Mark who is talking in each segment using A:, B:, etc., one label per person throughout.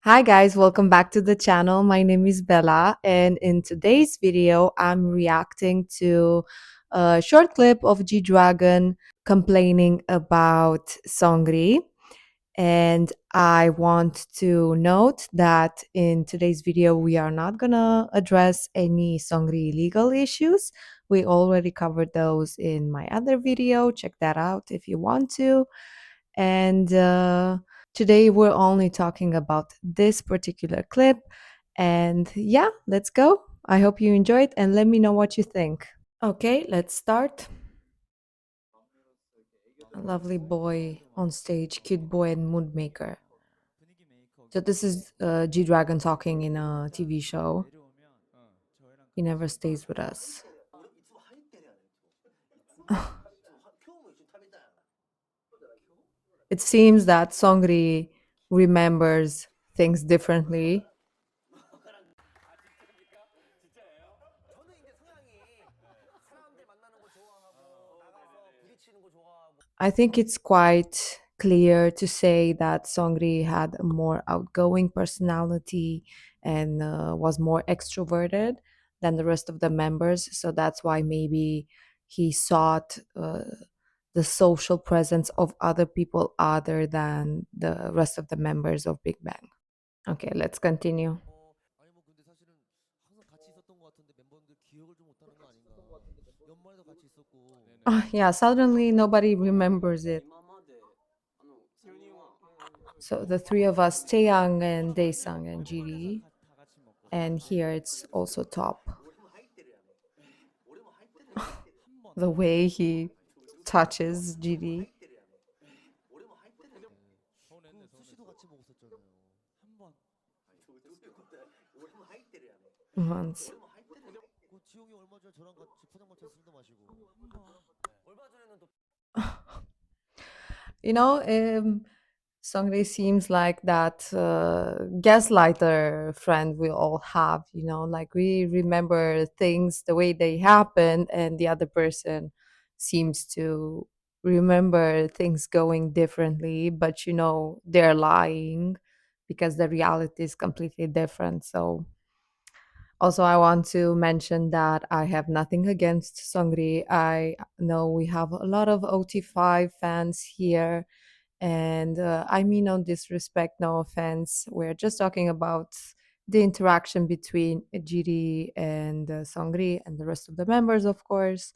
A: Hi guys, welcome back to the channel. My name is Bella, and in today's video, I'm reacting to a short clip of G Dragon complaining about Songri. And I want to note that in today's video, we are not gonna address any Songri legal issues. We already covered those in my other video. Check that out if you want to. And today we're only talking about this particular clip. And yeah, let's go. I hope you enjoyed and let me know what you think. Okay, let's start. A lovely boy on stage, cute boy and mood maker. So this is G Dragon talking in a TV show. He never stays with us. It seems that Songri remembers things differently. I think it's quite clear to say that Songri had a more outgoing personality and was more extroverted than the rest of the members. So that's why maybe he sought the social presence of other people other than the rest of the members of Big Bang. Okay, let's continue.
B: 아니 뭐 근데 사실은 항상 같이 있었던 것 같은데 멤버들 기억을 좀 못하는 거 아닌가? 연말에도 같이 있었고.
A: Yeah, suddenly nobody remembers it. So the three of us, Taeyang and Daesung and GD, and here it's also top. The way he touches GD
B: 수시도 같이 먹었었잖아요. 한 번.
A: once.
B: 그 지용이 얼마 전에 저랑 같이 포장마차 술도 마시고. 한 번. 얼마 전에는 또
A: You know, Songri seems like that gaslighter friend we all have, like we remember things the way they happened, and the other person seems to remember things going differently, but they're lying because the reality is completely different. So, also, I want to mention that I have nothing against Songri. I know we have a lot of OT5 fans here, and I mean no disrespect, no offense. We're just talking about the interaction between Jiri and Songri and the rest of the members, of course.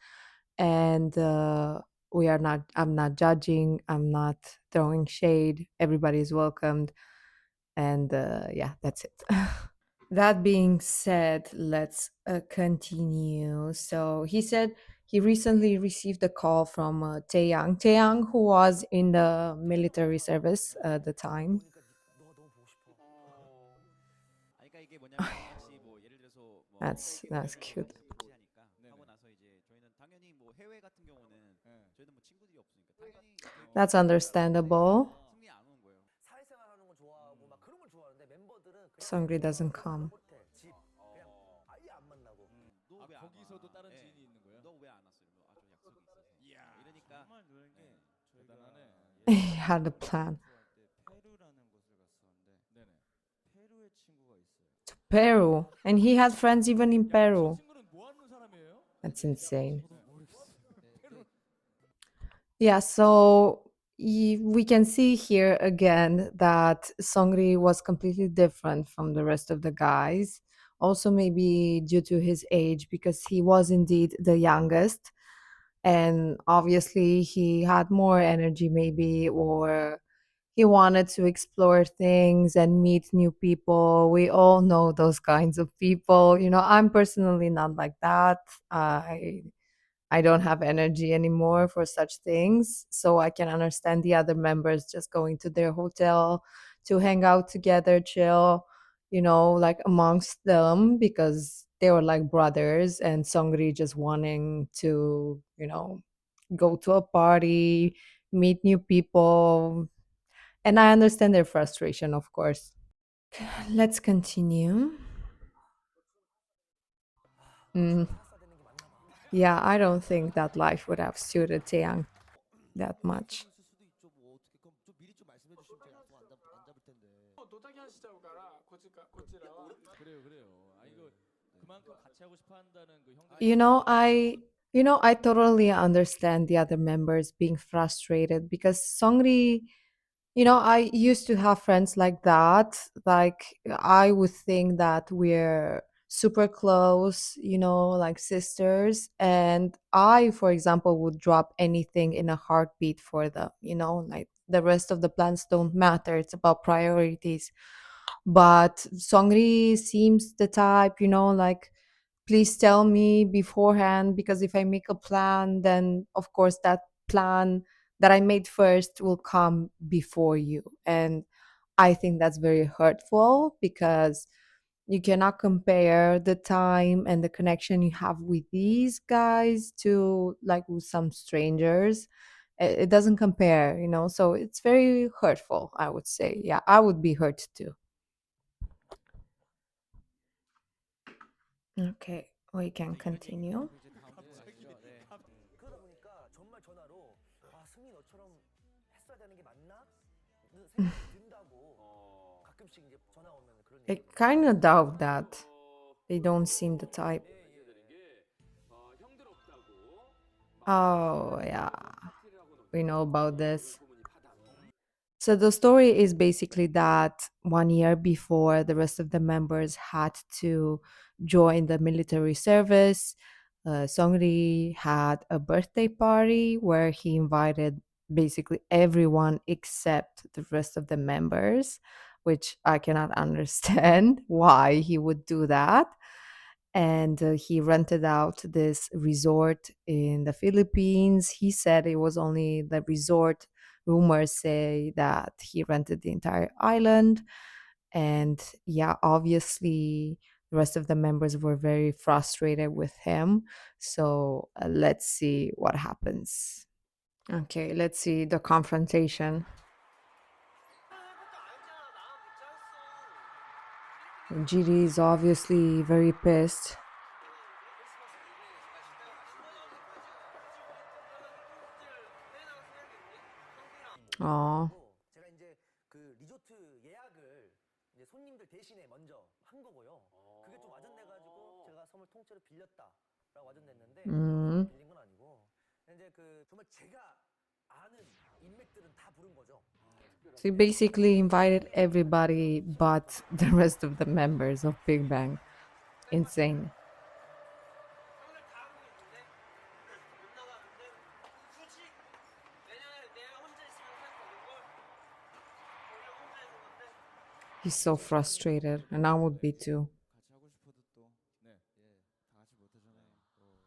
A: And I'm not judging, I'm not throwing shade. Everybody is welcomed. And yeah, that's it. That being said, let's continue. So he said he recently received a call from Taeyang. Taeyang, who was in the military service at the time.
B: 보니까 너가 너무 보고 싶어. 아니 그러니까 이게 뭐냐면 같이 뭐 예를 들어서 뭐 이렇게
A: That's
B: 오래된
A: cute.
B: 시간을 같이 하니까 하고 나서 이제 저희는 당연히 뭐 해외 같은 경우는 저희는 뭐 친구들이 없으니까 당연히
A: That's understandable.
B: 승리 안 오는 거예요. 사회생활 하는 거 좋아하고 막 그런 걸 좋아하는데 멤버들은 그냥
A: Sungri doesn't come.
B: 호텔, 집 그냥 아예 안 만나고. 너왜 거기서도 다른 지인이 있는 거야? 너 왜 안 왔어? 이러면 아저 약속이 있어서. 이러니까 정말 그런 게 대단하네.
A: He had a plan.
B: 페루라는 곳을 갔었는데 네네. 페루에 친구가 있어요.
A: Peru. And he had friends even in Peru.
B: 친구는 뭐 하는 사람이에요?
A: That's insane.
B: 저도 모르겠어요. 페루
A: Yeah, so we can see here again that Songri was completely different from the rest of the guys. Also, maybe due to his age, because he was indeed the youngest. And obviously, he had more energy, maybe, or he wanted to explore things and meet new people. We all know those kinds of people. I'm personally not like that. I don't have energy anymore for such things. So I can understand the other members just going to their hotel to hang out together, chill, like amongst them because they were like brothers, and Songri just wanting to, go to a party, meet new people. And I understand their frustration, of course. Let's continue. Mm,
B: 되는 게 맞나 봐.
A: yeah, I don't think that life would have suited Taeyang that much.
B: 있을 수도 있죠. 뭐 어떻게 그럼 좀 미리 좀 말씀해 주시면 제가 약속 안 잡을 텐데. 그래요, 그래요. 아 이거 그만큼 같이 하고 싶어 한다는 그 형들의
A: You
B: 마음이
A: know,
B: 있잖아요.
A: I you know, I totally understand the other members being frustrated because Songri, I used to have friends like that. Like I would think that we're super close, like sisters. And I, for example, would drop anything in a heartbeat for them, like the rest of the plans don't matter. It's about priorities. But Songri seems the type, like, please tell me beforehand because if I make a plan, then of course that plan that I made first will come before you. And I think that's very hurtful because you cannot compare the time and the connection you have with these guys to like with some strangers. It doesn't compare, so it's very hurtful, I would say. Yeah, I would be hurt too. Okay, we can continue.
B: 그럼 이제 다음 주제 가시죠. 네.
C: 그러다 보니까 정말 전화로 승희 너처럼 했어야 되는 게 맞나? 는 생각이 든다고 가끔씩 이제 전화 오면 그런
A: I
C: 얘기를
A: kind of doubt
C: 하더라고요.
A: that. They don't seem the type. Oh, yeah, we know about this. So the story is basically that 1 year before the rest of the members had to join the military service, Songri had a birthday party where he invited basically everyone except the rest of the members, which I cannot understand why he would do that. And he rented out this resort in the Philippines. He said it was only the resort. Rumors say that he rented the entire island. And yeah, obviously, the rest of the members were very frustrated with him. So let's see what happens. Okay, let's see the confrontation. GD is obviously very pissed. Oh.
C: 그리고 제가 이제 그 리조트 예약을 이제 손님들 대신에 먼저 한 거고요. 그게 좀 와전돼가지고 제가 섬을 통째로 빌렸다라고 와전됐는데 통째로
A: Mm.
C: 빌린 건 아니고 이제 그 정말 제가 아는 인맥들은 다 부른 거죠.
A: So he basically invited everybody but the rest of the members of Big Bang. Insane. He's so frustrated, and I would be too.
B: 같이 하고 싶어도 또 네. 예. 다 같이 못 하잖아요. 또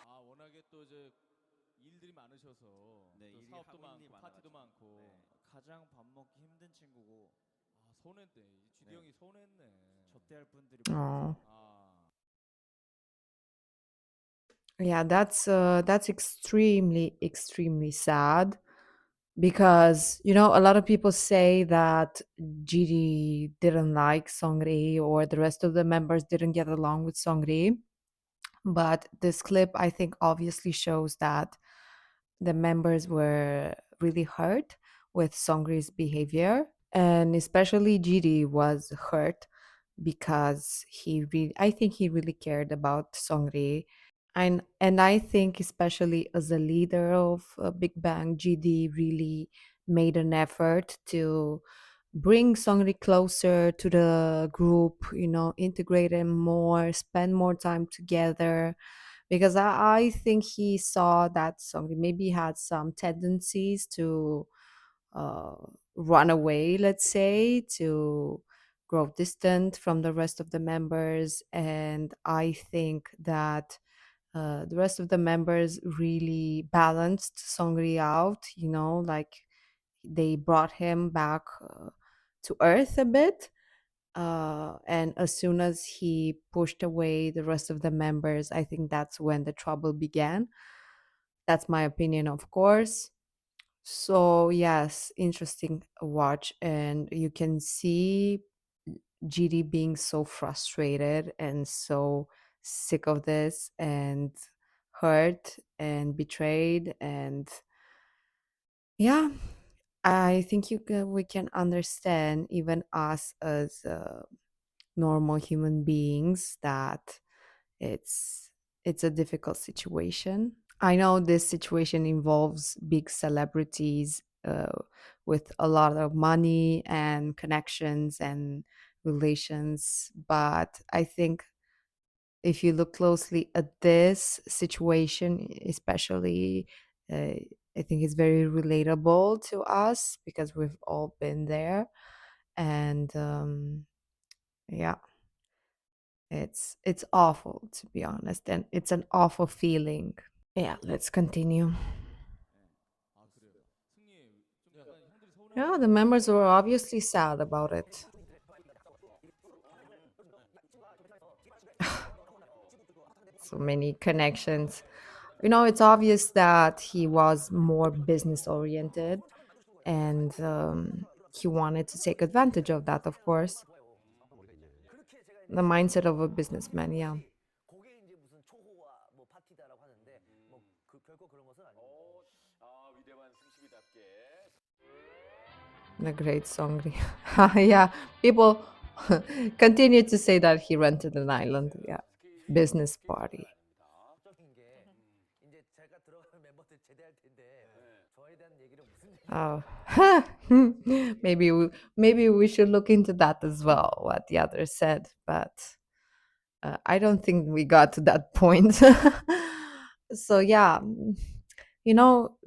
B: 아, 워낙에 또 이제 일들이 많으셔서
D: 네,
B: 또
D: 일이
B: 사업도
D: 하고 있는 일이
B: 많고 파티도
D: 많아가지고.
B: 많고
D: 네. 가장 밥 먹기 힘든 친구고
B: 아, 서운했네. GD
D: 네.
B: 형이 서운했네.
D: 접대할 분들이
A: Oh,
D: 많아서
B: 아,
A: yeah, that's extremely sad because a lot of people say that Giri didn't like Songri or the rest of the members didn't get along with Songri. But this clip, I think, obviously shows that the members were really hurt with Songri's behavior. And especially Jiri was hurt because I think he really cared about Songri. And I think especially as a leader of Big Bang, GD really made an effort to bring Songri closer to the group, integrate him more, spend more time together. Because I think he saw that Songri maybe had some tendencies to uh, run away, let's say, to grow distant from the rest of the members. And I think that the rest of the members really balanced Songri out, like they brought him back to earth a bit. And as soon as he pushed away the rest of the members, I think that's when the trouble began. That's my opinion, of course. So, yes, interesting watch. And you can see GD being so frustrated and so sick of this and hurt and betrayed. And yeah, I think we can understand, even us as normal human beings, that it's it's a difficult situation. I know this situation involves big celebrities with a lot of money and connections and relations, but I think if you look closely at this situation, especially, uh, I think it's very relatable to us because we've all been there, and yeah, it's awful, to be honest, and it's an awful feeling. Yeah, let's continue. Yeah, the members were obviously sad about it. So many connections. It's obvious that he was more business oriented, and he wanted to take advantage of that, of course. The mindset of a businessman, yeah.
C: 그게 이제 무슨 초호화 뭐 파티다라고 하는데 뭐 그 결코 그런 것은 아닙니다.
A: The great Songri. Yeah, people continue to say that he rented an island. Yeah, business party.
C: 적인 게 이제 제가 들어가는 멤버들 제대할 텐데 저에 대한 얘기를 무슨
A: Oh, maybe we should look into that as well. What the others said, but I don't think we got to that point. So yeah,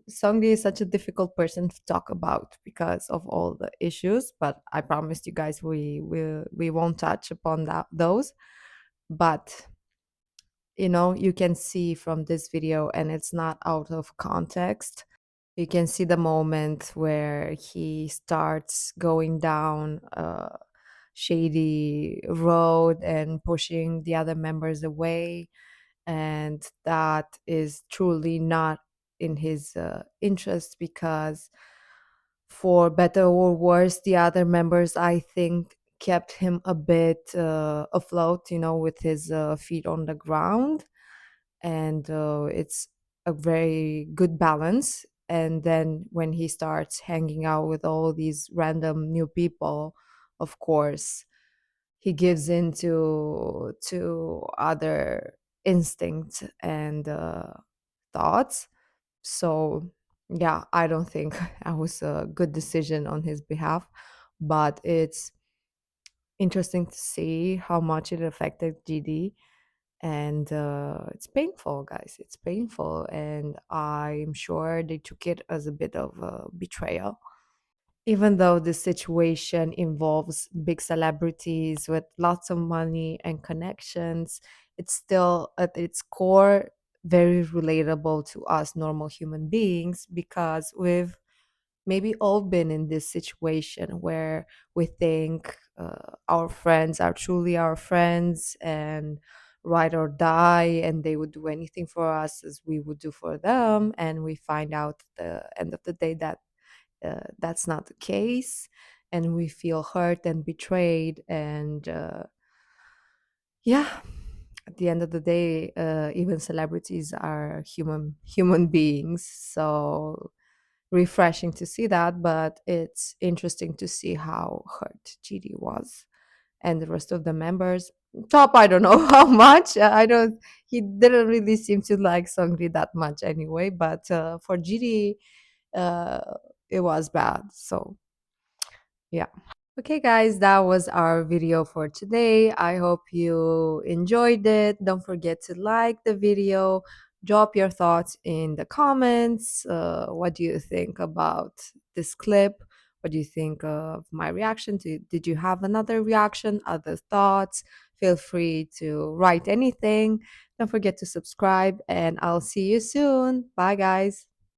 A: Songri is such a difficult person to talk about because of all the issues. But I promised you guys we won't touch upon those. But you can see from this video, and it's not out of context. You can see the moment where he starts going down a shady road and pushing the other members away, and that is truly not in his interest, because for better or worse, the other members, I think, kept him a bit afloat, with his feet on the ground, and it's a very good balance. And then when he starts hanging out with all these random new people, of course he gives in to other instincts and thoughts. So yeah, I don't think that was a good decision on his behalf, but it's interesting to see how much it affected GD. And it's painful, guys. It's painful, and I'm sure they took it as a bit of a betrayal. Even though this situation involves big celebrities with lots of money and connections, it's still at its core very relatable to us normal human beings, because we've maybe all been in this situation where we think our friends are truly our friends and ride or die, and they would do anything for us as we would do for them, and we find out at the end of the day that that's not the case, and we feel hurt and betrayed. And yeah, at the end of the day, even celebrities are human beings. So refreshing to see that, but it's interesting to see how hurt GD was and the rest of the members. Top, I don't know how much. I don't. He didn't really seem to like Songri that much anyway. But for GD, uh, it was bad. So yeah. Okay, guys, that was our video for today. I hope you enjoyed it. Don't forget to like the video, drop your thoughts in the comments. What do you think about this clip? What do you think of my reaction? Did you have another reaction, other thoughts? Feel free to write anything. Don't forget to subscribe, and I'll see you soon. Bye, guys.